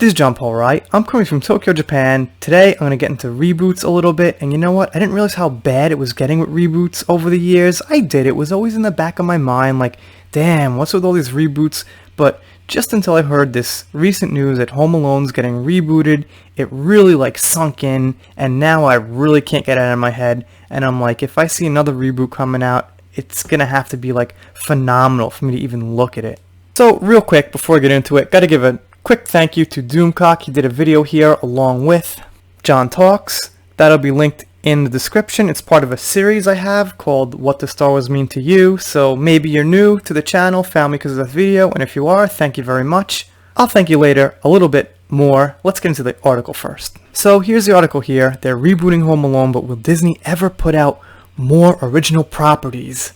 This is John Paul, right? I'm coming from Tokyo, Japan. Today I'm going to get into reboots a little bit, and you know what? I didn't realize how bad it was getting with reboots over the years. I did. It was always in the back of my mind, like, damn, what's with all these reboots? But just until I heard this recent news that Home Alone's getting rebooted, it really sunk in, and now I really can't get it out of my head. And I'm like, if I see another reboot coming out, it's going to have to be phenomenal for me to even look at it. So real quick, before I get into it, gotta give a quick thank you to Doomcock. He did a video here along with John Talks. That'll be linked in the description. It's part of a series I have called What Does Star Wars Mean to You? So maybe you're new to the channel, found me because of this video, and if you are, thank you very much. I'll thank you later a little bit more. Let's get into the article first. So here's the article here. They're rebooting Home Alone, but will Disney ever put out more original properties?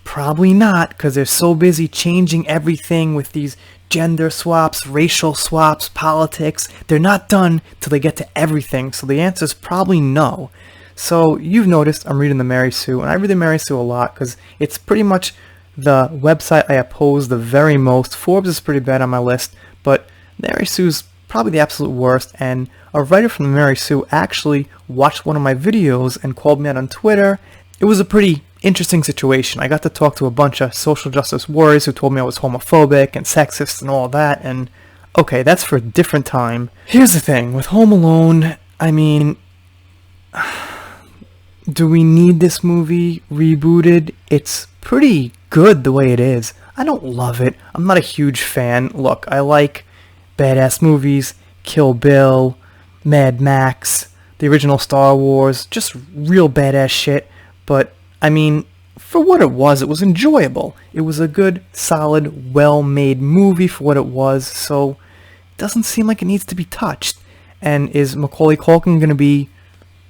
Probably not, because they're so busy changing everything with these gender swaps, racial swaps, politics. They're not done till they get to everything, so the answer is probably no. So you've noticed I'm reading the Mary Sue, and I read the Mary Sue a lot because it's pretty much the website I oppose the very most. Forbes is pretty bad on my list, but Mary Sue's probably the absolute worst, and a writer from the Mary Sue actually watched one of my videos and called me out on Twitter. It was a pretty interesting situation. I got to talk to a bunch of social justice warriors who told me I was homophobic and sexist and all that, and okay, that's for a different time. Here's the thing, with Home Alone, I mean, do we need this movie rebooted? It's pretty good the way it is. I don't love it. I'm not a huge fan. Look, I like badass movies, Kill Bill, Mad Max, the original Star Wars, just real badass shit. But, I mean, for what it was enjoyable. It was a good, solid, well-made movie for what it was, so it doesn't seem like it needs to be touched. And is Macaulay Culkin going to be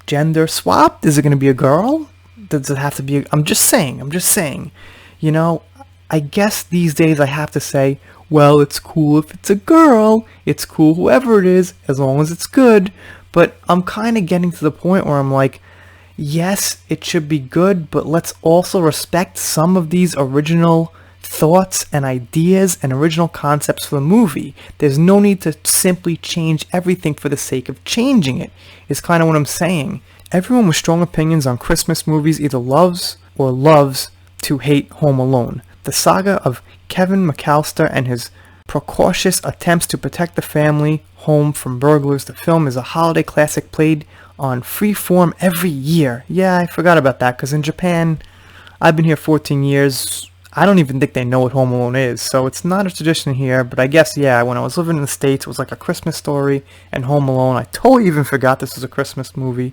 gender swapped? Is it going to be a girl? Does it have to be I'm just saying. You know, I guess these days I have to say, well, it's cool if it's a girl. It's cool whoever it is, as long as it's good. But I'm kind of getting to the point where I'm like, yes, it should be good, but let's also respect some of these original thoughts and ideas and original concepts for the movie. There's no need to simply change everything for the sake of changing it, is kind of what I'm saying. Everyone with strong opinions on Christmas movies either loves or loves to hate Home Alone. The saga of Kevin McAllister and his precautious attempts to protect the family home from burglars. The film is a holiday classic played on Freeform every year. Yeah, I forgot about that, because in Japan, I've been here 14 years. I don't even think they know what Home Alone is, so it's not a tradition here, but I guess, yeah, when I was living in the States, it was like a Christmas Story and Home Alone. I totally even forgot this was a Christmas movie,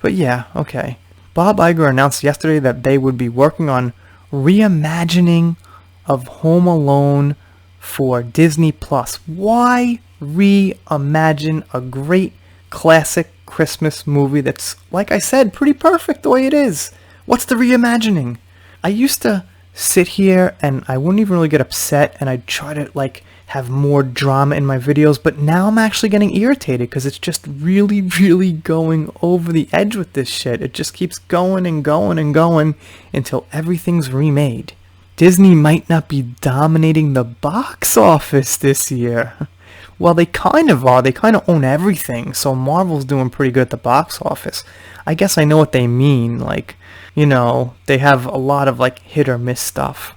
but yeah, okay. Bob Iger announced yesterday that they would be working on reimagining of Home Alone for Disney+. Why reimagine a great classic Christmas movie that's, like I said, pretty perfect the way it is? What's the reimagining? I used to sit here and I wouldn't even really get upset, and I'd try to have more drama in my videos, but now I'm actually getting irritated because it's just really going over the edge with this shit. It just keeps going and going and going until everything's remade. Disney might not be dominating the box office this year. Well, they kind of are. They kind of own everything, so Marvel's doing pretty good at the box office. I guess I know what they mean. You know, they have a lot of hit or miss stuff.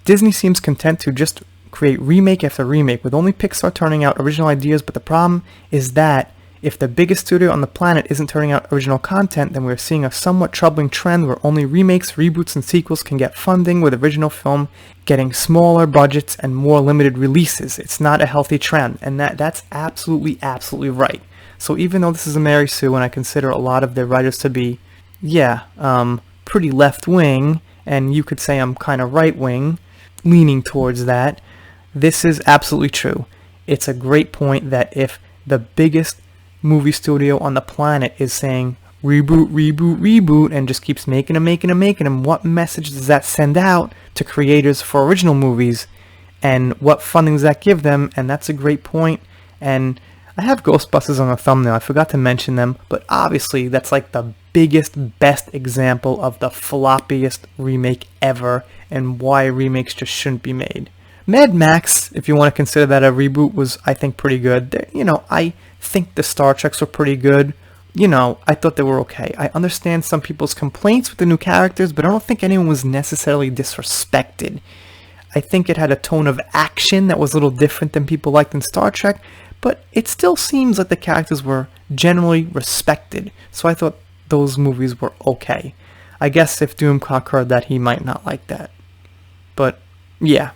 Disney seems content to just create remake after remake, with only Pixar turning out original ideas, but the problem is that if the biggest studio on the planet isn't turning out original content, then we're seeing a somewhat troubling trend where only remakes, reboots, and sequels can get funding, with original film getting smaller budgets and more limited releases. It's not a healthy trend, and that's absolutely right. So even though this is a Mary Sue, and I consider a lot of their writers to be, pretty left-wing, and you could say I'm kind of right-wing, leaning towards that, this is absolutely true. It's a great point that if the biggest movie studio on the planet is saying reboot, and just keeps making them, what message does that send out to creators for original movies, and what funding does that give them? And that's a great point. And I have Ghostbusters on the thumbnail. I forgot to mention them, but obviously that's the biggest, best example of the floppiest remake ever, and why remakes just shouldn't be made. Mad Max, if you want to consider that a reboot, was, I think, pretty good. I think the Star Treks were pretty good. I thought they were okay. I understand some people's complaints with the new characters, but I don't think anyone was necessarily disrespected. I think it had a tone of action that was a little different than people liked in Star Trek, but it still seems like the characters were generally respected, so I thought those movies were okay. I guess if Doomcock heard that, he might not like that. But, yeah.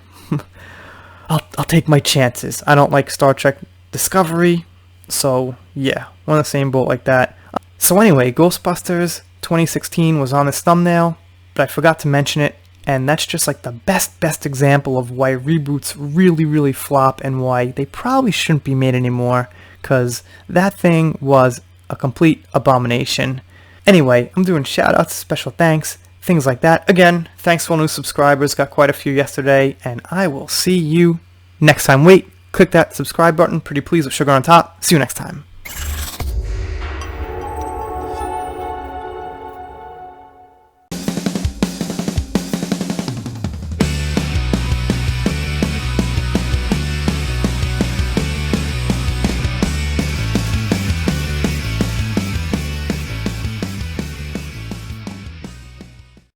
I'll take my chances. I don't like Star Trek Discovery, so yeah, we're on the same boat like that. So anyway, Ghostbusters 2016 was on this thumbnail, but I forgot to mention it, and that's just like the best example of why reboots really flop and why they probably shouldn't be made anymore, because that thing was a complete abomination. Anyway, I'm doing shoutouts, special thanks, things like that. Again, thanks for all new subscribers, got quite a few yesterday, and I will see you next time. Wait, click that subscribe button, pretty please with sugar on top. See you next time.